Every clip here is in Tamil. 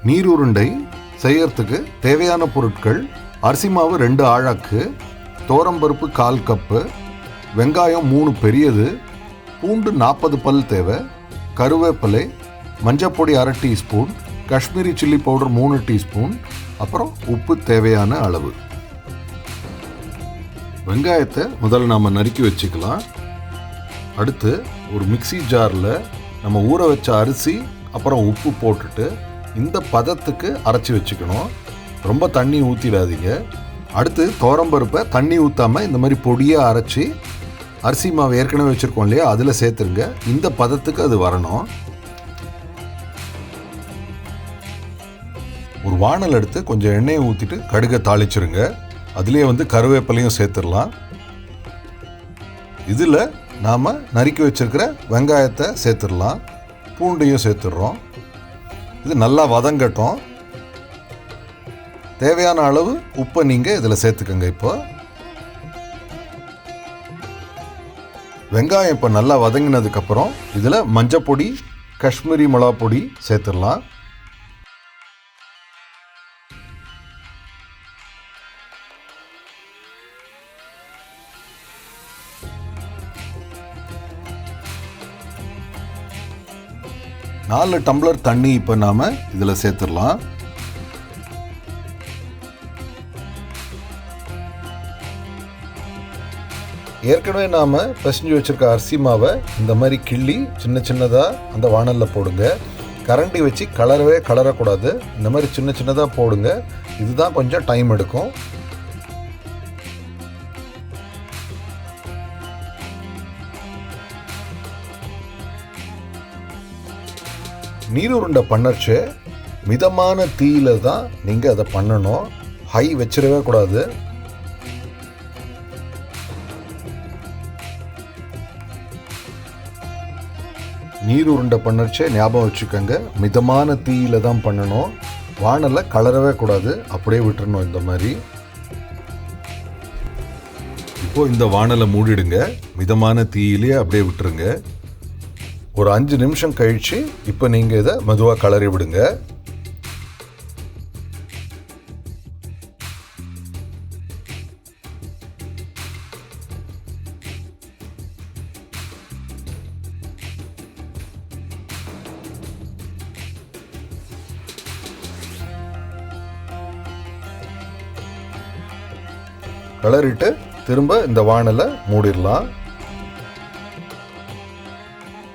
நீர் உருண்டை செய்யறதுக்கு தேவையான பொருட்கள்: அரிசி மாவு 2 ஆழாக்கு, துவரம்பருப்பு 1/4 கப்பு, வெங்காயம் 3 பெரியது, பூண்டு 40 பல் தேவை, கருவேப்பிலை, மஞ்சப்பொடி 1/2 teaspoon, Kashmiri chilli powder 3 teaspoon, அப்புறம் உப்பு தேவையான அளவு. வெங்காயத்தை முதல்ல நாம் நறுக்கி வச்சுக்கலாம். அடுத்து ஒரு மிக்ஸி ஜாரில் நம்ம ஊற வச்ச அரிசி அப்புறம் உப்பு போட்டுட்டு இந்த பதத்துக்கு அரைச்சி வச்சுக்கணும். ரொம்ப தண்ணி ஊற்றிடாதீங்க. அடுத்து துவரம்பருப்பை தண்ணி ஊற்றாமல் இந்த மாதிரி பொடியாக அரைச்சி அரிசி மாவு ஏற்கனவே வச்சுருக்கோம் இல்லையா, அதில் சேர்த்துருங்க. இந்த பதத்துக்கு அது வரணும். ஒரு வானல் எடுத்து கொஞ்சம் எண்ணெயை ஊற்றிட்டு கடுகை தாளிச்சிருங்க. அதுலேயே கருவேப்பிலையும் சேர்த்துடலாம். இதில் நாம் நறுக்கி வச்சுருக்கிற வெங்காயத்தை சேர்த்துடலாம். பூண்டையும் சேர்த்துடுறோம். இது நல்லா வதங்கட்டும். தேவையான அளவு உப்பை நீங்கள் இதில் சேர்த்துக்கோங்க. இப்போ வெங்காயம் இப்போ நல்லா வதங்கினதுக்கப்புறம் இதில் மஞ்சப்பொடி, காஷ்மீரி மிளகா பொடி சேர்த்துடலாம். நாலு டம்ளர் தண்ணி இப்போ நாம் இதில் சேர்த்துடலாம். ஏற்கனவே நாம் பிசைஞ்சு வச்சுருக்க அரிசி மாவை இந்த மாதிரி கிள்ளி சின்ன சின்னதாக அந்த வானலில் போடுங்க. கரண்டி வச்சு கலரக்கூடாது. இந்த மாதிரி சின்ன சின்னதாக போடுங்க. இதுதான் கொஞ்சம் டைம் எடுக்கும். நீர் உருண்டை பண்ணச்சு மிதமான தீயில தான் நீங்கள் அதை பண்ணணும். ஹை வச்சிடவே கூடாது. நீர் உருண்டை பண்ணச்சே ஞாபகம் வச்சுக்கோங்க, மிதமான தீயில தான் பண்ணணும். வானலை கலரவே கூடாது, அப்படியே விட்டுறணும். இந்த மாதிரி இப்போ இந்த வானலை மூடிடுங்க. மிதமான தீயிலே அப்படியே விட்டுருங்க. ஒரு 5 நிமிஷம் கழித்து இப்போ நீங்கள் இதை மெதுவாக கலரி விடுங்க. கலரிட்டு திரும்ப இந்த வானலை மூடிடலாம்.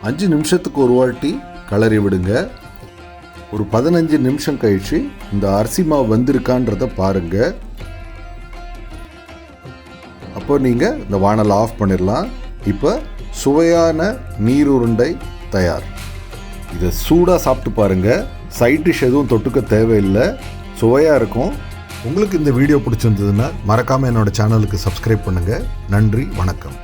5 நிமிஷத்துக்கு ஒரு வாட்டி கலரி விடுங்க. ஒரு 15 நிமிஷம் கழிச்சு இந்த அரிசி மாவு வந்திருக்கான்றத பாருங்க. அப்போ நீங்கள் இந்த வானலை ஆஃப் பண்ணிடலாம். இப்போ சுவையான நீர் உருண்டை தயார். இதை சூடாக சாப்பிட்டு பாருங்க. சைட் டிஷ் எதுவும் தொட்டுக்க தேவையில்லை. சுவையாக இருக்கும். உங்களுக்கு இந்த வீடியோ பிடிச்சிருந்ததுன்னா மறக்காமல் என்னோட சேனலுக்கு சப்ஸ்கிரைப் பண்ணுங்கள். நன்றி, வணக்கம்.